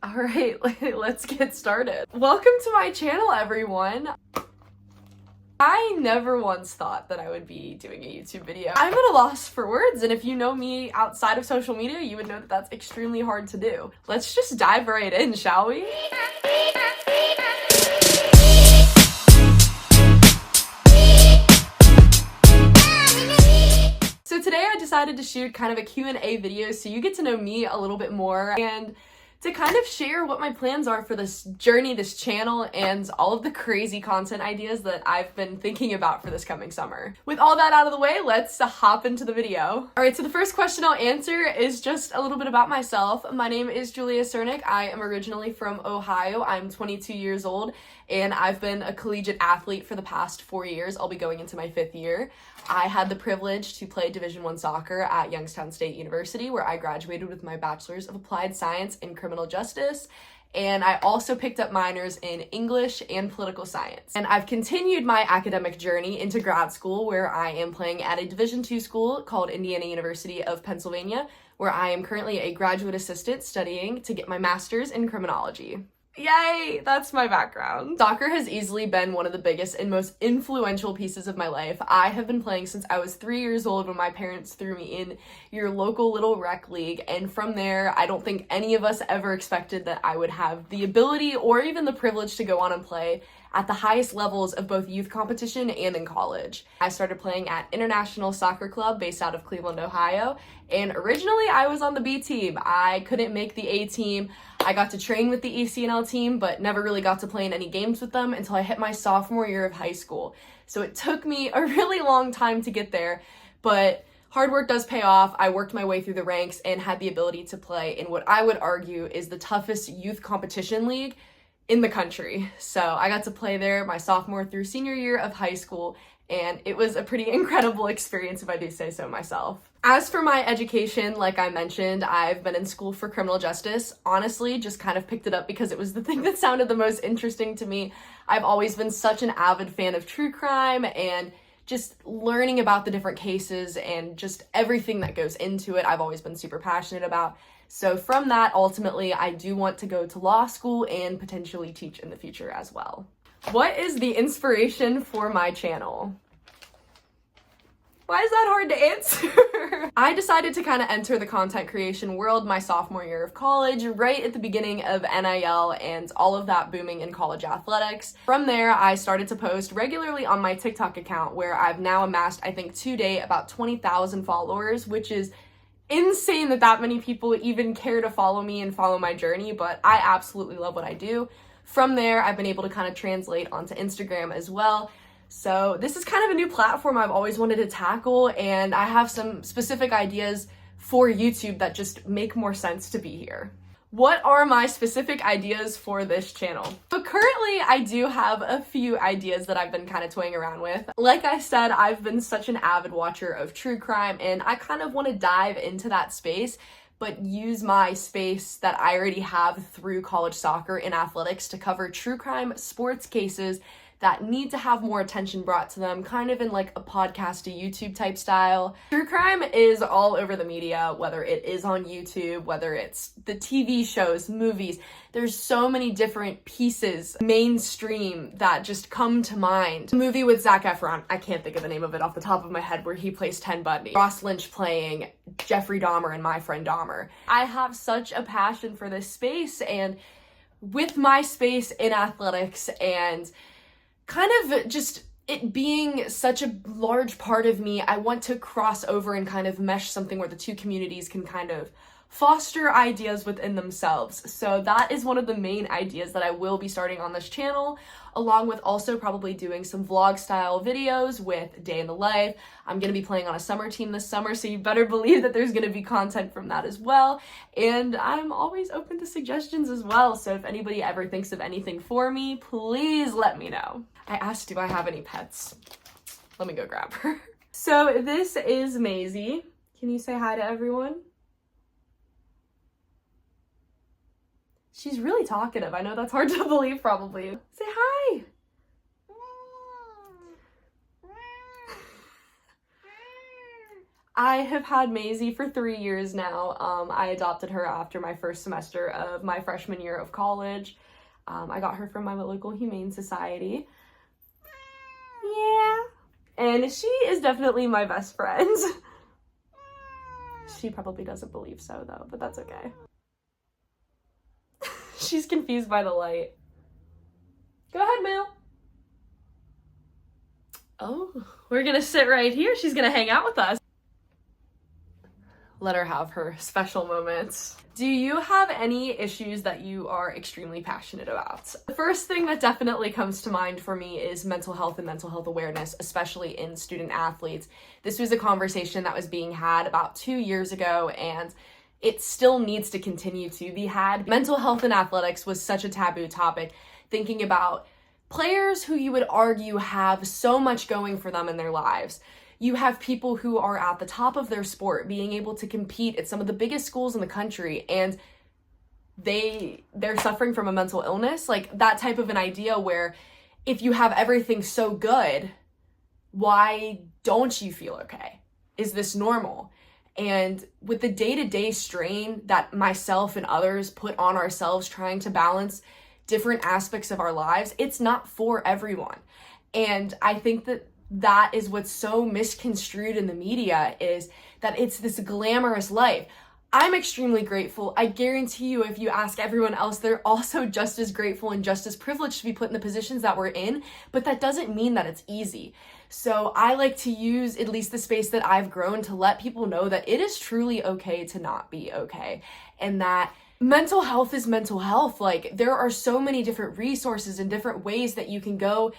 Alright, let's get started. Welcome to my channel, everyone. I never once thought that I would be doing a YouTube video. I'm at a loss for words, and if you know me outside of social media, you would know that that's extremely hard to do. Let's just dive right in, shall we? So today I decided to shoot kind of a Q&A video so you get to know me a little bit more and to kind of share what my plans are for this journey, this channel, and all of the crazy content ideas that I've been thinking about for this coming summer. With all that out of the way, let's hop into the video. Alright, so the first question I'll answer is just a little bit about myself. My name is Julia Cernick. I am originally from Ohio. I'm 22 years old, and I've been a collegiate athlete for the past 4 years. I'll be going into my 5th year. I had the privilege to play Division I soccer at Youngstown State University, where I graduated with my Bachelor's of Applied Science in Criminal Justice, and I also picked up minors in English and Political Science. And I've continued my academic journey into grad school, where I am playing at a Division II school called Indiana University of Pennsylvania, where I am currently a graduate assistant studying to get my master's in criminology. Yay! That's my background. Soccer has easily been one of the biggest and most influential pieces of my life. I have been playing since I was 3 years old when my parents threw me in your local little rec league, and from there, I don't think any of us ever expected that I would have the ability or even the privilege to go on and play at the highest levels of both youth competition and in college. I started playing at International Soccer Club based out of Cleveland, Ohio, and originally I was on the B team. I couldn't make the A team. I got to train with the ECNL team, but never really got to play in any games with them until I hit my sophomore year of high school. So it took me a really long time to get there, but hard work does pay off. I worked my way through the ranks and had the ability to play in what I would argue is the toughest youth competition league in the country. So I got to play there my sophomore through senior year of high school, and it was a pretty incredible experience if I do say so myself. As for my education, like I mentioned, I've been in school for criminal justice. Honestly, just kind of picked it up because it was the thing that sounded the most interesting to me. I've always been such an avid fan of true crime and just learning about the different cases and just everything that goes into it, I've always been super passionate about. So from that, ultimately, I do want to go to law school and potentially teach in the future as well. What is the inspiration for my channel? Why is that hard to answer? I decided to kind of enter the content creation world my sophomore year of college, right at the beginning of NIL and all of that booming in college athletics. From there, I started to post regularly on my TikTok account, where I've now amassed, I think to date, about 20,000 followers, which is insane that many people even care to follow me and follow my journey, but I absolutely love what I do. From there, I've been able to kind of translate onto Instagram as well. So this is kind of a new platform I've always wanted to tackle, and I have some specific ideas for YouTube that just make more sense to be here. What are my specific ideas for this channel? So currently I do have a few ideas that I've been kind of toying around with. Like I said, I've been such an avid watcher of true crime, and I kind of want to dive into that space, but use my space that I already have through college soccer and athletics to cover true crime sports cases that need to have more attention brought to them, kind of in like a podcast to YouTube type style. True crime is all over the media, whether it is on YouTube, whether it's the TV shows, movies. There's so many different pieces, mainstream, that just come to mind. The movie with Zac Efron, I can't think of the name of it off the top of my head, where he plays Ted Bundy. Ross Lynch playing Jeffrey Dahmer in My Friend Dahmer. I have such a passion for this space, and with my space in athletics and kind of just it being such a large part of me, I want to cross over and kind of mesh something where the two communities can kind of foster ideas within themselves. So that is one of the main ideas that I will be starting on this channel, along with also probably doing some vlog style videos with day in the life. I'm going to be playing on a summer team this summer, so you better believe that there's going to be content from that as well. And I'm always open to suggestions as well, so if anybody ever thinks of anything for me, please let me know. I asked, do I have any pets? Let me go grab her. So this is Maisy. Can you say hi to everyone? She's really talkative. I know that's hard to believe probably. Say hi. I have had Maisy for 3 years now. I adopted her after my first semester of my freshman year of college. I got her from my local humane society. Yeah. And she is definitely my best friend. She probably doesn't believe so though, but that's okay. She's confused by the light. Go ahead, Mel. Oh, we're gonna sit right here. She's gonna hang out with us. Let her have her special moments. Do you have any issues that you are extremely passionate about? The first thing that definitely comes to mind for me is mental health and mental health awareness, especially in student athletes. This was a conversation that was being had about 2 years ago, and it still needs to continue to be had. Mental health in athletics was such a taboo topic, thinking about players who you would argue have so much going for them in their lives. You have people who are at the top of their sport being able to compete at some of the biggest schools in the country, and they're suffering from a mental illness. Like that type of an idea where if you have everything so good, why don't you feel okay? Is this normal? And with the day-to-day strain that myself and others put on ourselves trying to balance different aspects of our lives, it's not for everyone. And I think that is what's so misconstrued in the media, is that it's this glamorous life. I'm extremely grateful. I guarantee you, if you ask everyone else, they're also just as grateful and just as privileged to be put in the positions that we're in, but that doesn't mean that it's easy. So I like to use at least the space that I've grown to let people know that it is truly okay to not be okay, and that mental health is mental health. Like there are so many different resources and different ways that you can go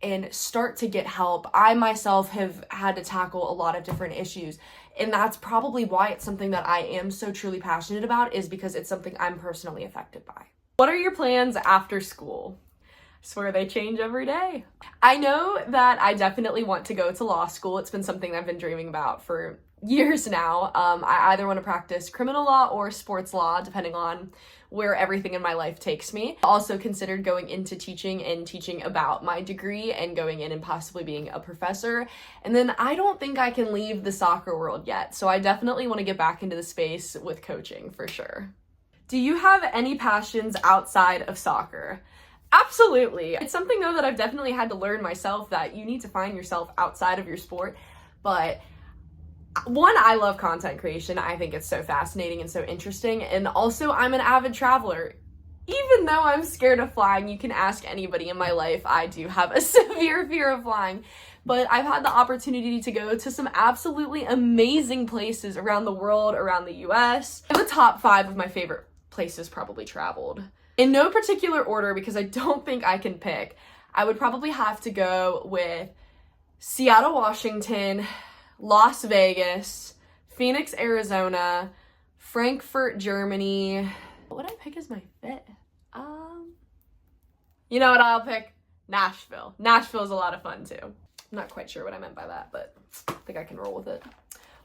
and start to get help. I myself have had to tackle a lot of different issues, and that's probably why it's something that I am so truly passionate about, is because it's something I'm personally affected by. What are your plans after school? I swear they change every day. I know that I definitely want to go to law school. It's been something I've been dreaming about for years now. I either want to practice criminal law or sports law, depending on where everything in my life takes me. I also considered going into teaching and teaching about my degree and going in and possibly being a professor. And then I don't think I can leave the soccer world yet, so I definitely want to get back into the space with coaching for sure. Do you have any passions outside of soccer? Absolutely. It's something though that I've definitely had to learn myself, that you need to find yourself outside of your sport. But one, I love content creation. I think it's so fascinating and so interesting. And also, I'm an avid traveler. Even though I'm scared of flying, you can ask anybody in my life, I do have a severe fear of flying. But I've had the opportunity to go to some absolutely amazing places around the world, around the US. The top 5 of my favorite places probably traveled. In no particular order, because I don't think I can pick. I would probably have to go with Seattle, Washington, Las Vegas, Phoenix, Arizona, Frankfurt, Germany. What would I pick as my 5th? You know what I'll pick? Nashville. Nashville's a lot of fun too. I'm not quite sure what I meant by that, but I think I can roll with it.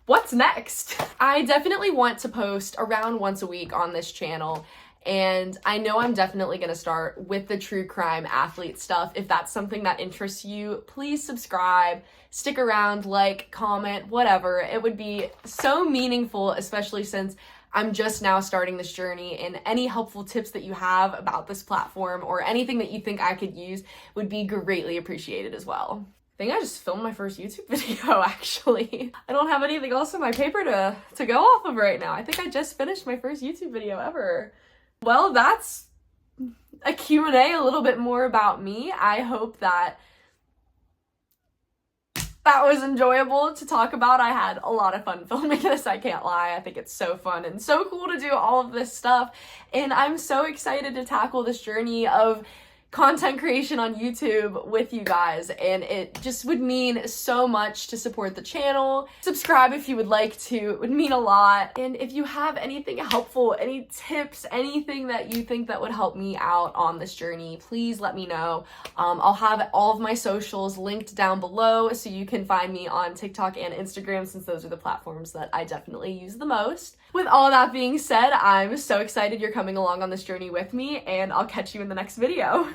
What's next? I definitely want to post around once a week on this channel, and I know I'm definitely going to start with the true crime athlete stuff. If that's something that interests you, please subscribe, stick around, like, comment, whatever. It would be so meaningful, especially since I'm just now starting this journey, and any helpful tips that you have about this platform or anything that you think I could use would be greatly appreciated as well. I think I just filmed my first YouTube video, actually. I don't have anything else in my paper to go off of right now. I think I just finished my first YouTube video ever. Well, that's a Q&A, a little bit more about me. I hope that was enjoyable to talk about. I had a lot of fun filming this, I can't lie. I think it's so fun and so cool to do all of this stuff. And I'm so excited to tackle this journey of content creation on YouTube with you guys, and it just would mean so much to support the channel. Subscribe if you would like to, it would mean a lot. And if you have anything helpful, any tips, anything that you think that would help me out on this journey, please let me know. I'll have all of my socials linked down below, so you can find me on TikTok and Instagram, since those are the platforms that I definitely use the most. With all of that being said, I'm so excited you're coming along on this journey with me, and I'll catch you in the next video.